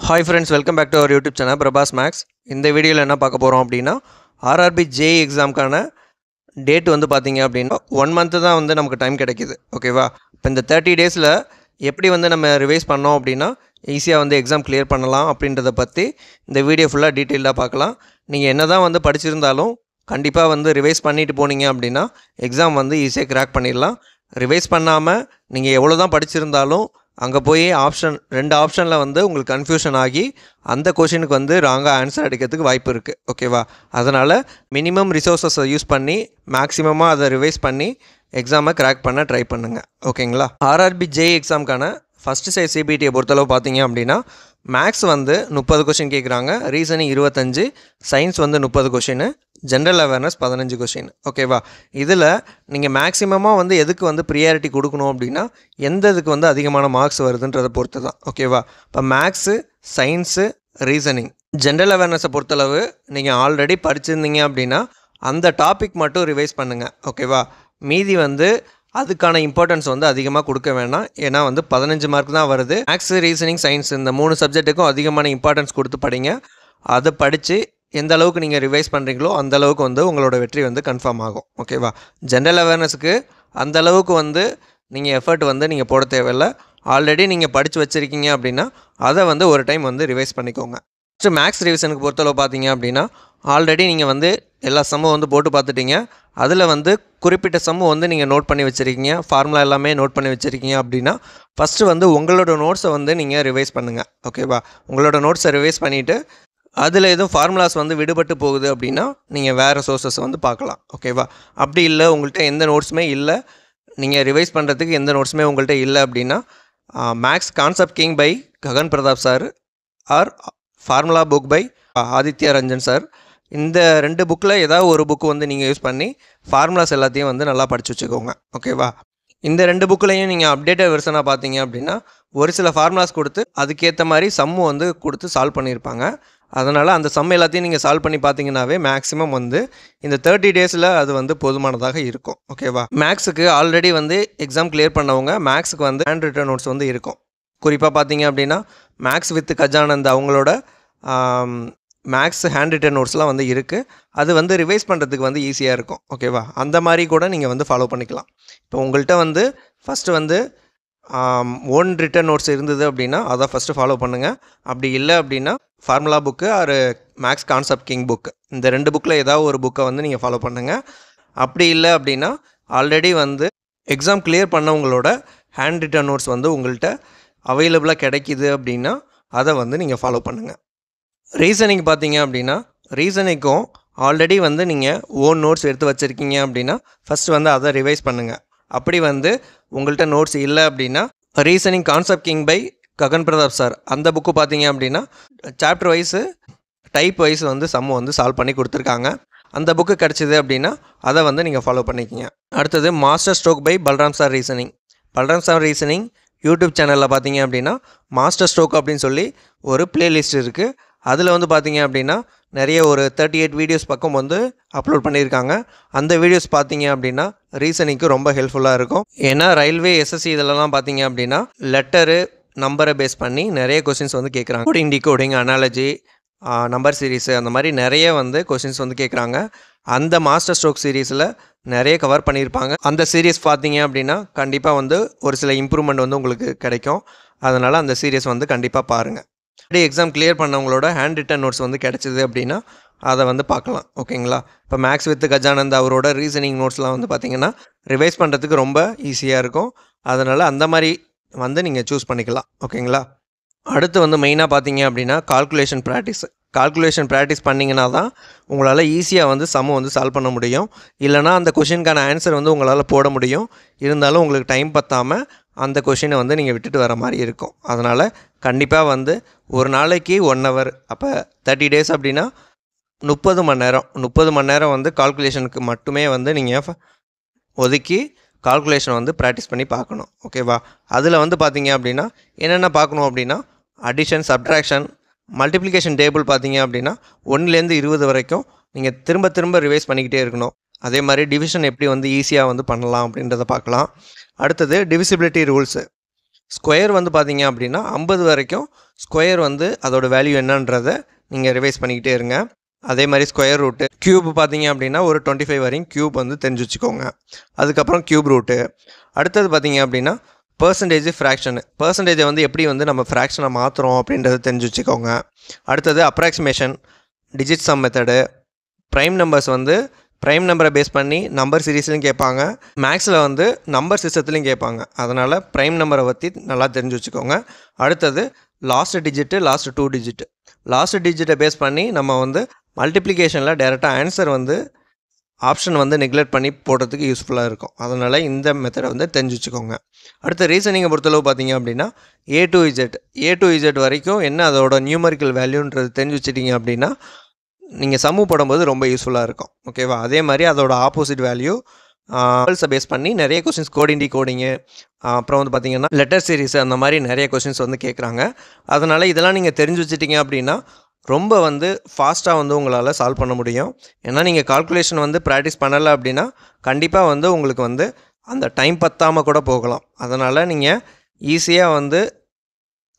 Hi friends, welcome back to our YouTube channel Prabhas Max. இந்த வீடியோவில் என்ன பார்க்க போகிறோம் அப்படின்னா RRB JEE எக்ஸாமுக்கான டேட் வந்து பார்த்தீங்க அப்படின்னா 1 மந்த்து தான் வந்து நமக்கு டைம் கிடைக்கிது. ஓகேவா? இப்போ இந்த 30 டேஸில் எப்படி வந்து நம்ம ரிவைஸ் பண்ணோம் அப்படின்னா ஈஸியாக வந்து எக்ஸாம் கிளியர் பண்ணலாம் அப்படின்றத பற்றி இந்த வீடியோ ஃபுல்லாக டீட்டெயிலாக பார்க்கலாம். நீங்கள் என்ன தான் வந்து படிச்சிருந்தாலும் கண்டிப்பாக வந்து ரிவைஸ் பண்ணிட்டு போனீங்க அப்படின்னா எக்ஸாம் வந்து ஈஸியாக கிராக் பண்ணிடலாம். ரிவைஸ் பண்ணாமல் நீங்கள் எவ்வளோ தான் படிச்சிருந்தாலும் அங்கே போய் ரெண்டு ஆப்ஷனில் வந்து உங்களுக்கு கன்ஃபியூஷன் ஆகி அந்த கொஷினுக்கு வந்து ராங்காக ஆன்சர் அடிக்கிறதுக்கு வாய்ப்பு இருக்குது. ஓகேவா? அதனால் மினிமம் ரிசோர்ஸஸை யூஸ் பண்ணி மேக்ஸிமமாக அதை ரிவைஸ் பண்ணி எக்ஸாமை கிராக் பண்ண ட்ரை பண்ணுங்கள். ஓகேங்களா? RRB JEE எக்ஸாமுக்கான ஃபஸ்ட்டு சைட் CBTயை பொறுத்தளவு பார்த்தீங்க அப்படின்னா மேக்ஸ் வந்து 30 கொஷின் கேட்குறாங்க, ரீசனிங் 25, சயின்ஸ் வந்து 30 கொஷின், ஜென்ரல் அவேர்னஸ் 15 கொஷின். ஓகேவா? இதில் நீங்கள் மேக்ஸிமமாக வந்து எதுக்கு வந்து ப்ரியாரிட்டி கொடுக்கணும் அப்படின்னா எந்த இதுக்கு வந்து அதிகமான மார்க்ஸ் வருதுன்றதை பொறுத்து தான். ஓகேவா? இப்போ மேக்ஸு, சயின்ஸு, ரீசனிங், ஜென்ரல் அவேர்னஸை பொறுத்தளவு நீங்கள் ஆல்ரெடி படிச்சிருந்தீங்க அப்படின்னா அந்த டாபிக் மட்டும் ரிவைஸ் பண்ணுங்கள். ஓகேவா? மீதி வந்து அதுக்கான இம்பார்ட்டன்ஸ் வந்து அதிகமாக கொடுக்க வேணாம். ஏன்னா வந்து 15 மார்க் தான் வருது. மேக்ஸு, ரீசனிங், சயின்ஸ் இந்த 3 சப்ஜெக்ட்டுக்கும் அதிகமான இம்பார்ட்டன்ஸ் கொடுத்து படிங்க. அதை படித்து எந்த அளவுக்கு நீங்கள் ரிவைஸ் பண்ணுறீங்களோ அந்த அளவுக்கு வந்து உங்களோட வெற்றி வந்து கன்ஃபார்ம் ஆகும். ஓகேவா? ஜென்ரல் அவேர்னஸுக்கு அந்த அளவுக்கு வந்து நீங்கள் எஃபர்ட் வந்து நீங்கள் போட தேவையில்லை. ஆல்ரெடி நீங்கள் படித்து வச்சுருக்கீங்க அப்படின்னா அதை வந்து ஒரு டைம் வந்து ரிவைஸ் பண்ணிக்கோங்க. ஃபஸ்ட்டு மேக்ஸ் ரிவிஷனுக்கு பொறுத்தளவு பார்த்தீங்க அப்படின்னா ஆல்ரெடி நீங்கள் வந்து எல்லா சம்மும் வந்து போட்டு பார்த்துட்டீங்க. அதில் வந்து குறிப்பிட்ட சம்மு வந்து நீங்கள் நோட் பண்ணி வச்சுருக்கீங்க, ஃபார்முலா எல்லாமே நோட் பண்ணி வச்சுருக்கீங்க அப்படின்னா ஃபஸ்ட்டு வந்து உங்களோட நோட்ஸை வந்து நீங்கள் ரிவைஸ் பண்ணுங்கள். ஓகேவா? உங்களோட நோட்ஸை ரிவைஸ் பண்ணிவிட்டு அதில் எதுவும் ஃபார்முலாஸ் வந்து விடுபட்டு போகுது அப்படின்னா நீங்கள் வேறு சோர்ஸஸ் வந்து பார்க்கலாம். ஓகேவா? அப்படி இல்லை, உங்கள்கிட்ட எந்த நோட்ஸுமே இல்லை, நீங்கள் ரிவைஸ் பண்ணுறதுக்கு எந்த நோட்ஸுமே உங்கள்கிட்ட இல்லை அப்படின்னா maths concept king by Gagan Pratap sir or formula book by Aditya Ranjan sir, இந்த 2 புக்கில் ஏதாவது ஒரு புக்கு வந்து நீங்கள் யூஸ் பண்ணி ஃபார்முலாஸ் எல்லாத்தையும் வந்து நல்லா படித்து வச்சுக்கோங்க. ஓகேவா? இந்த 2 புக்கிலையும் நீங்கள் அப்டேட்டட் வெர்ஷனாக பார்த்தீங்க அப்படின்னா ஒரு சில ஃபார்முலாஸ் கொடுத்து அதுக்கேற்ற மாதிரி சம்மு வந்து கொடுத்து சால்வ் பண்ணியிருப்பாங்க. அதனால் அந்த சம் எல்லாத்தையும் நீங்கள் சால்வ் பண்ணி பார்த்தீங்கன்னாவே மேக்ஸிமம் வந்து இந்த 30 டேஸில் அது வந்து போதுமானதாக இருக்கும். ஓகேவா? மேக்ஸுக்கு ஆல்ரெடி வந்து எக்ஸாம் கிளியர் பண்ணவங்க மேக்ஸுக்கு வந்து ஹேண்ட் ரிட்டன் நோட்ஸ் வந்து இருக்கும். குறிப்பாக பார்த்தீங்க அப்படின்னா மேக்ஸ் வித் கஜானந்த் அவங்களோட மேக்ஸ் ஹேண்ட் ரிட்டன் நோட்ஸ்லாம் வந்து இருக்குது. அது வந்து ரிவைஸ் பண்ணுறதுக்கு வந்து ஈஸியாக இருக்கும். ஓகேவா? அந்த மாதிரி கூட நீங்கள் வந்து ஃபாலோ பண்ணிக்கலாம். இப்போ உங்கள்கிட்ட வந்து ஃபஸ்ட்டு வந்து ஓன் ரிட்டன் நோட்ஸ் இருந்தது அப்படின்னா அதை ஃபஸ்ட்டு ஃபாலோ பண்ணுங்கள். அப்படி இல்லை அப்படின்னா formula book or maths concept king book இந்த 2 புக்கில் ஏதாவது ஒரு புக்கை வந்து நீங்கள் ஃபாலோ பண்ணுங்கள். அப்படி இல்லை அப்படின்னா ஆல்ரெடி வந்து எக்ஸாம் கிளியர் பண்ணவங்களோட ஹேண்ட் ரிட்டன் நோட்ஸ் வந்து உங்கள்கிட்ட அவைலபிளாக கிடைக்கிது அப்படின்னா அதை வந்து நீங்கள் ஃபாலோ பண்ணுங்கள். ரீசனிங் பார்த்தீங்க அப்படின்னா ரீசனிங்கும் ஆல்ரெடி வந்து நீங்கள் ஓன் நோட்ஸ் எடுத்து வச்சுருக்கீங்க அப்படின்னா ஃபஸ்ட்டு வந்து அதை ரிவைஸ் பண்ணுங்கள். அப்படி வந்து உங்கள்கிட்ட நோட்ஸ் இல்லை அப்படின்னா reasoning concept king by Gagan Pratap sir அந்த புக்கு பார்த்தீங்க அப்படின்னா சாப்டர் வைஸு டைப் வைஸ் வந்து சம்மு வந்து சால்வ் பண்ணி கொடுத்துருக்காங்க. அந்த புக்கு கிடச்சிது அப்படின்னா அதை வந்து நீங்கள் ஃபாலோ பண்ணிக்கிங்க. அடுத்தது master stroke by Balram sir reasoning. Balram sir reasoning YouTube சேனலில் பார்த்தீங்க அப்படின்னா மாஸ்டர் ஸ்ட்ரோக் அப்படின்னு சொல்லி ஒரு பிளேலிஸ்ட் இருக்குது. அதில் வந்து பார்த்தீங்க அப்படின்னா நிறைய ஒரு 38 வீடியோஸ் பக்கம் வந்து அப்லோட் பண்ணியிருக்காங்க. அந்த வீடியோஸ் பார்த்தீங்க அப்படின்னா ரீசனிங்க்கு ரொம்ப ஹெல்ப்ஃபுல்லாக இருக்கும். ஏன்னா ரயில்வே SSC இதிலலாம் பார்த்தீங்க அப்படின்னா லெட்டரு நம்பரை பேஸ் பண்ணி நிறைய கொஸ்டின்ஸ் வந்து கேட்குறாங்க. Coding decoding analogy number series அந்த மாதிரி நிறைய வந்து கொஸ்டின்ஸ் வந்து கேட்குறாங்க. அந்த மாஸ்டர் ஸ்ட்ரோக் சீரீஸில் நிறைய கவர் பண்ணியிருப்பாங்க. அந்த சீரீஸ் பார்த்தீங்க அப்படின்னா கண்டிப்பாக வந்து ஒரு சில இம்ப்ரூவ்மெண்ட் வந்து உங்களுக்கு கிடைக்கும். அதனால் அந்த சீரீஸ் வந்து கண்டிப்பாக பாருங்கள். எக்ஸாம் கிளியர் பண்ணவங்களோட ஹேண்ட் ரிட்டன் நோட்ஸ் வந்து கிடச்சிது அப்படின்னா அதை வந்து பார்க்கலாம். ஓகேங்களா? இப்போ மேக்ஸ் வித் கஜானந்த் அவரோட ரீசனிங் நோட்ஸ்லாம் வந்து பார்த்திங்கன்னா ரிவைஸ் பண்ணுறதுக்கு ரொம்ப ஈஸியாக இருக்கும். அதனால் அந்த மாதிரி வந்து நீங்கள் சூஸ் பண்ணிக்கலாம். ஓகேங்களா? அடுத்து வந்து மெயினாக பார்த்தீங்க அப்படின்னா கால்குலேஷன் ப்ராக்டிஸ் பண்ணிங்கன்னா தான் உங்களால் ஈஸியாக வந்து சம்மு வந்து சால்வ் பண்ண முடியும். இல்லைனா அந்த கொஷினுக்கான ஆன்சர் வந்து உங்களால் போட முடியும். இருந்தாலும் உங்களுக்கு டைம் பற்றாமல் அந்த கொஷினை வந்து நீங்கள் விட்டுட்டு வர மாதிரி இருக்கும். அதனால் கண்டிப்பாக வந்து ஒரு நாளைக்கு 1 ஹவர், அப்போ 30 டேஸ் அப்படின்னா 30 மணி நேரம் வந்து கால்குலேஷனுக்கு மட்டுமே வந்து நீங்கள் ஒதுக்கி கால்குலேஷன் வந்து ப்ராக்டிஸ் பண்ணி பார்க்கணும். ஓகேவா? அதில் வந்து பார்த்தீங்க அப்படின்னா என்னென்ன பார்க்கணும் அப்படின்னா அடிஷன், சப்ட்ராக்ஷன், மல்டிப்ளிகேஷன் டேபிள் பார்த்தீங்க அப்படின்னா 1லேருந்து 20 வரைக்கும் நீங்கள் திரும்ப ரிவைஸ் பண்ணிக்கிட்டே இருக்கணும். அதே மாதிரி டிவிஷன் எப்படி வந்து ஈஸியாக வந்து பண்ணலாம் அப்படின்றத பார்க்கலாம். அடுத்தது டிவிசிபிலிட்டி ரூல்ஸு. ஸ்கொயர் வந்து பார்த்தீங்க அப்படின்னா 50 வரைக்கும் ஸ்கொயர் வந்து அதோட வேல்யூ என்னன்றதை நீங்கள் ரிவைஸ் பண்ணிக்கிட்டே இருங்க. அதே மாதிரி ஸ்கொயர் ரூட்டு க்யூப் பார்த்தீங்க அப்படின்னா ஒரு 25 வரையும் க்யூப் வந்து தெரிஞ்சு வச்சுக்கோங்க. அதுக்கப்புறம் க்யூப் ரூட்டு. அடுத்தது பார்த்தீங்க அப்படின்னா பர்சன்டேஜ் ஃப்ராக்ஷனு. பர்சன்டேஜை வந்து எப்படி வந்து நம்ம ஃப்ராக்ஷனை மாற்றுறோம் அப்படின்றத தெரிஞ்சு வச்சுக்கோங்க. அடுத்தது approximation, digit sum method, prime numbers வந்து ப்ரைம் நம்பரை பேஸ் பண்ணி நம்பர் சீரீஸ்லையும் கேட்பாங்க, மேக்ஸில் வந்து நம்பர் சிஸ்டத்துலையும் கேட்பாங்க. அதனால் ப்ரைம் நம்பரை பற்றி நல்லா தெரிஞ்சு வச்சுக்கோங்க. அடுத்தது last digit, last 2 digit. Last டிஜிட்டை பேஸ் பண்ணி நம்ம வந்து மல்டிப்ளிகேஷனில் டேரெக்டாக ஆன்சர் வந்து ஆப்ஷன் வந்து நெக்லெக்ட் பண்ணி போடுறதுக்கு யூஸ்ஃபுல்லாக இருக்கும். அதனால் இந்த மெத்தடை வந்து தெரிஞ்சு வச்சுக்கோங்க. அடுத்த ரீசனிங்கை பொறுத்தளவு பார்த்தீங்க அப்படின்னா A to Z வரைக்கும் என்ன அதோட நியூமரிக்கல் வேல்யூன்றது தெரிஞ்சு வச்சுட்டிங்க அப்படின்னா நீங்கள் சம்மு போடும்போது ரொம்ப யூஸ்ஃபுல்லாக இருக்கும். ஓகேவா? அதே மாதிரி அதோட ஆப்போசிட் வேல்யூ வேர்ட்ஸை பேஸ் பண்ணி நிறைய கொஷின்ஸ் கோடிங்கு, அப்புறம் வந்து பார்த்திங்கன்னா லெட்டர் சீரிஸ், அந்த மாதிரி நிறைய கொஷின்ஸ் வந்து கேட்குறாங்க. அதனால் இதெல்லாம் நீங்கள் தெரிஞ்சு வச்சுட்டிங்க அப்படின்னா ரொம்ப வந்து ஃபாஸ்ட்டாக வந்து உங்களால் சால்வ் பண்ண முடியும். ஏன்னா நீங்கள் கால்குலேஷன் வந்து ப்ராக்டிஸ் பண்ணலை அப்படின்னா கண்டிப்பாக வந்து உங்களுக்கு வந்து அந்த டைம் பத்தாமல் கூட போகலாம். அதனால் நீங்கள் ஈஸியாக வந்து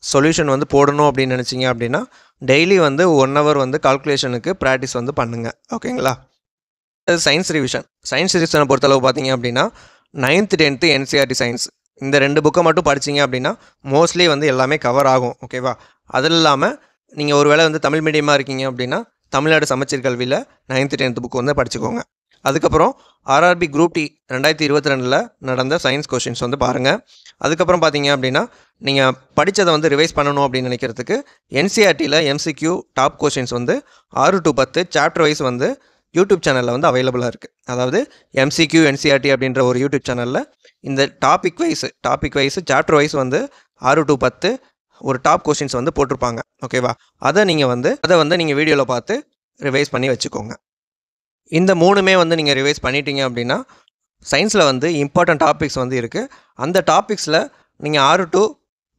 சொல்யூஷன் வந்து போடணும் அப்படின்னு நினச்சிங்க அப்படின்னா டெய்லி வந்து 1 hour வந்து கால்குலேஷனுக்கு ப்ராக்டிஸ் வந்து பண்ணுங்கள். ஓகேங்களா? சயின்ஸ் ரிவிஷனை பொறுத்தளவு பார்த்தீங்க அப்படின்னா 9th 10th NCERT சயின்ஸ் இந்த 2 புக்கை மட்டும் படிச்சிங்க அப்படின்னா மோஸ்ட்லி வந்து எல்லாமே கவர் ஆகும். ஓகேவா? அதில் இல்லாமல் நீங்கள் ஒரு வேளை வந்து தமிழ் மீடியமாக இருக்கீங்க அப்படின்னா தமிழ்நாடு சமச்சீர் கல்வியில் 9th 10th புக்கு வந்து படிச்சுக்கோங்க. அதுக்கப்புறம் RRB Group D 2022 நடந்த சயின்ஸ் கொஷின்ஸ் வந்து பாருங்கள். அதுக்கப்புறம் பார்த்தீங்க அப்படின்னா நீங்கள் படித்ததை வந்து ரிவைஸ் பண்ணணும் அப்படின்னு நினைக்கிறதுக்கு NCERTயில் MCQ டாப் கொஷின்ஸ் வந்து 6 to 10 சாப்டர் வைஸ் வந்து யூடியூப் சேனலில் வந்து அவைலபிளாக இருக்குது. அதாவது MCQ NCERT அப்படின்ற ஒரு யூடியூப் சேனலில் இந்த டாபிக் வைஸ் சாப்டர் வைஸ் வந்து 6 to 10 ஒரு டாப் கொஷின்ஸ் வந்து போட்டிருப்பாங்க. ஓகேவா? அதை வந்து நீங்கள் வீடியோவில் பார்த்து ரிவைஸ் பண்ணி வச்சுக்கோங்க. இந்த 3மே வந்து நீங்கள் ரிவைஸ் பண்ணிட்டீங்க அப்படின்னா சயின்ஸில் வந்து இம்பார்ட்டன்ட் டாபிக்ஸ் வந்து இருக்குது. அந்த டாபிக்ஸில் நீங்கள் 6 to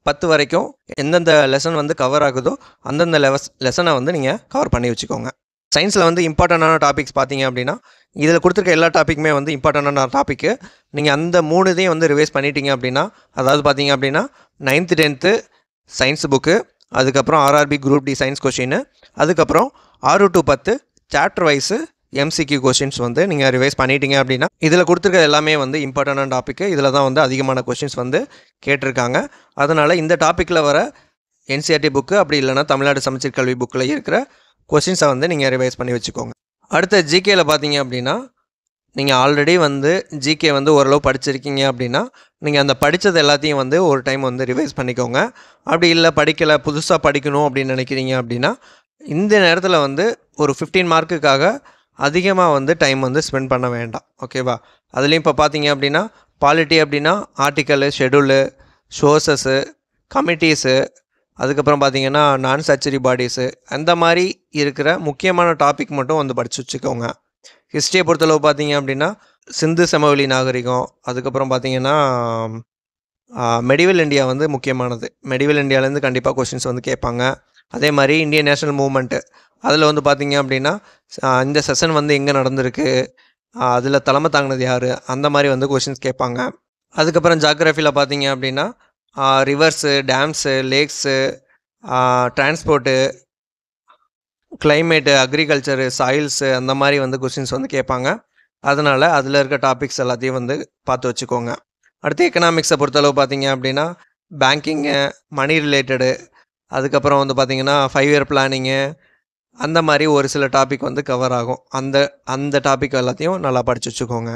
10 வரைக்கும் எந்தெந்த லெசன் வந்து கவர் ஆகுதோ அந்தந்த லெசனை வந்து நீங்கள் கவர் பண்ணி வச்சுக்கோங்க. சயின்ஸில் வந்து இம்பார்ட்டண்டான டாபிக்ஸ் பார்த்தீங்க அப்படின்னா இதில் கொடுத்துருக்க எல்லா டாப்பிக்குமே வந்து இம்பார்ட்டண்டான டாப்பிக்கு. நீங்கள் அந்த 3 இதையும் வந்து ரிவைஸ் பண்ணிட்டீங்க அப்படின்னா, அதாவது பார்த்தீங்க அப்படின்னா 9th 10th சயின்ஸ் புக்கு, அதுக்கப்புறம் RRB Group D science question, அதுக்கப்புறம் 6 to 10 chapter wise MCQ questions வந்து நீங்கள் ரிவைஸ் பண்ணிட்டீங்க அப்படின்னா இதில் கொடுத்துருக்க எல்லாமே வந்து இம்பார்ட்டண்டான டாப்பிக்கு. இதில் தான் வந்து அதிகமான கொஷின்ஸ் வந்து கேட்டிருக்காங்க. அதனால் இந்த டாப்பிக்கில் வர NCERT புக்கு அப்படி இல்லைனா தமிழ்நாடு சமச்சீர் கல்வி புக்கில் இருக்கிற கொஷின்ஸை வந்து நீங்கள் ரிவைஸ் பண்ணி வச்சுக்கோங்க. அடுத்த ஜிகேயில் பார்த்தீங்க அப்படின்னா நீங்கள் ஆல்ரெடி வந்து ஜிகே வந்து ஓரளவு படிச்சிருக்கீங்க அப்படின்னா நீங்கள் அந்த படித்தது எல்லாத்தையும் வந்து ஒரு டைம் வந்து ரிவைஸ் பண்ணிக்கோங்க. அப்படி இல்லை படிக்கலை, புதுசாக படிக்கணும் அப்படின்னு நினைக்கிறீங்க அப்படின்னா இந்த நேரத்தில் வந்து ஒரு 15 மார்க்குக்காக அதிகமாக வந்து டைம் வந்து ஸ்பெண்ட் பண்ண வேண்டாம். ஓகேவா? அதுலேயும் இப்போ பார்த்தீங்க அப்படின்னா பாலிட்டி அப்படின்னா ஆர்டிக்கலு, ஷெடியூலு, சோர்சஸ்ஸு, கமிட்டிஸு, அதுக்கப்புறம் பார்த்தீங்கன்னா நான் சர்ச்சரி பாடிஸு, அந்த மாதிரி இருக்கிற முக்கியமான டாபிக் மட்டும் வந்து படித்து வச்சுக்கோங்க. ஹிஸ்ட்ரியை பொறுத்தளவு பார்த்தீங்க அப்படின்னா சிந்து சமவெளி நாகரிகம், அதுக்கப்புறம் பார்த்தீங்கன்னா மெடிவல் இந்தியா வந்து முக்கியமானது. மெடிவல் இந்தியாவிலேருந்து கண்டிப்பாக கொஷின்ஸ் வந்து கேட்பாங்க. அதே மாதிரி இந்தியன் நேஷனல் மூவ்மெண்ட்டு, அதில் வந்து பார்த்தீங்க அப்படின்னா இந்த செஷன் வந்து எங்கே நடந்திருக்கு, அதில் தலைமை தாங்கினது யார், அந்த மாதிரி வந்து கொஷின்ஸ் கேட்பாங்க. அதுக்கப்புறம் ஜாகிரஃபியில் பார்த்தீங்க அப்படின்னா rivers, dams, lakes, transport, climate, agriculture, soils, அந்த மாதிரி வந்து கொஷின்ஸ் வந்து கேட்பாங்க. அதனால் அதில் இருக்க டாபிக்ஸ் எல்லாத்தையும் வந்து பார்த்து வச்சுக்கோங்க. அடுத்து எக்கனாமிக்ஸை பொறுத்தளவு பார்த்தீங்க அப்படின்னா பேங்கிங்கு, மணி ரிலேட்டடு, அதுக்கப்புறம் வந்து பார்த்திங்கன்னா 5 year பிளானிங்கு, அந்த மாதிரி ஒரு சில டாபிக் வந்து கவர் ஆகும். அந்த டாபிக் எல்லாத்தையும் நல்லா படித்து வச்சுக்கோங்க.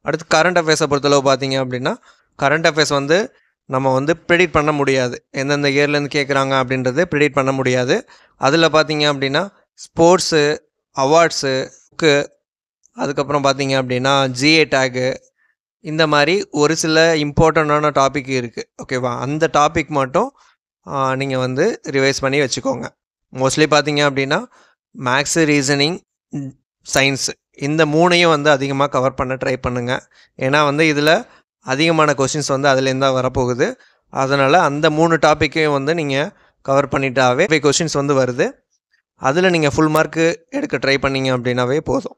அடுத்து கரண்ட் அஃபேர்ஸை பொறுத்தளவு பார்த்தீங்க அப்படின்னா கரண்ட் அஃபேர்ஸ் வந்து நம்ம வந்து ப்ரிடிக்ட் பண்ண முடியாது. எந்தெந்த இயர்லேருந்து கேட்குறாங்க அப்படின்றது ப்ரிடிக்ட் பண்ண முடியாது. அதில் பார்த்தீங்க அப்படின்னா ஸ்போர்ட்ஸு, அவார்ட்ஸு, புக்கு, அதுக்கப்புறம் பார்த்தீங்க அப்படின்னா GA டேகு, இந்த மாதிரி ஒரு சில இம்பார்ட்டண்ட்டான டாபிக் இருக்குது. ஓகேவா? அந்த டாபிக் மட்டும் நீங்கள் வந்து ரிவைஸ் பண்ணி வச்சுக்கோங்க. மோஸ்ட்லி பார்த்தீங்க அப்படின்னா மேக்ஸு, ரீசனிங், சயின்ஸு, இந்த 3ஐயும் வந்து அதிகமாக கவர் பண்ண ட்ரை பண்ணுங்கள். ஏன்னா வந்து இதில் அதிகமான கொஷின்ஸ் வந்து அதுலேருந்து தான் வரப்போகுது. அதனால் அந்த 3 டாப்பிக்கையும் வந்து நீங்கள் கவர் பண்ணிட்டாவே 5 கொஷின்ஸ் வந்து வருது. அதில் நீங்கள் ஃபுல் மார்க்கு எடுக்க ட்ரை பண்ணிங்க அப்படின்னாவே போதும்.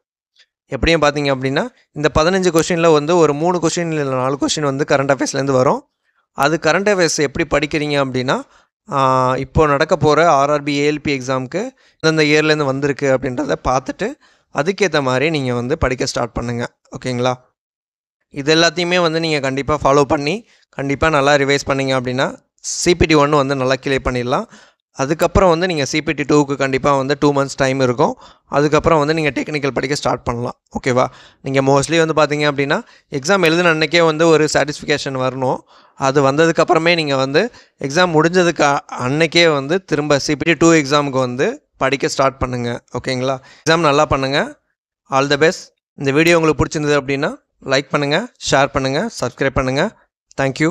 எப்படியும் பார்த்தீங்க அப்படின்னா இந்த 15 கொஷினில் வந்து ஒரு 3 கொஷின் இல்லை 4 கொஷின் வந்து கரண்ட் அஃபேர்ஸ்லேருந்து வரும். அது கரண்ட் அஃபேர்ஸ் எப்படி படிக்கிறீங்க அப்படின்னா, இப்போது நடக்க போகிற ஆர்ஆர்பி ஏஎல்பி எக்ஸாமுக்கு இந்த இயர்லேருந்து வந்திருக்கு அப்படின்றத பார்த்துட்டு அதுக்கேற்ற மாதிரி நீங்கள் வந்து படிக்க ஸ்டார்ட் பண்ணுங்கள். ஓகேங்களா? இது எல்லாத்தையுமே வந்து நீங்கள் கண்டிப்பாக ஃபாலோ பண்ணி கண்டிப்பாக நல்லா ரிவைஸ் பண்ணிங்க அப்படின்னா CPT 1 வந்து நல்லா கிளியர் பண்ணிடலாம். அதுக்கப்புறம் வந்து நீங்கள் CPT 2க்கு கண்டிப்பாக வந்து 2 months டைம் இருக்கும். அதுக்கப்புறம் வந்து நீங்கள் டெக்னிக்கல் படிக்க ஸ்டார்ட் பண்ணலாம். ஓகேவா? நீங்கள் மோஸ்ட்லி வந்து பார்த்தீங்க அப்படின்னா எக்ஸாம் எழுதின அன்றைக்கே வந்து ஒரு சாட்டிஸ்ஃபிகேஷன் வரணும். அது வந்ததுக்கப்புறமே நீங்கள் வந்து எக்ஸாம் முடிஞ்சதுக்கு அன்றைக்கே வந்து திரும்ப CPT 2 எக்ஸாமுக்கு வந்து படிக்க ஸ்டார்ட் பண்ணுங்கள். ஓகேங்களா? எக்ஸாம் நல்லா பண்ணுங்கள். All the best. இந்த வீடியோ உங்களுக்கு பிடிச்சிருந்தது அப்படின்னா லைக் பண்ணுங்கள், ஷேர் பண்ணுங்கள், சப்ஸ்கிரைப் பண்ணுங்கள். தேங்க்யூ.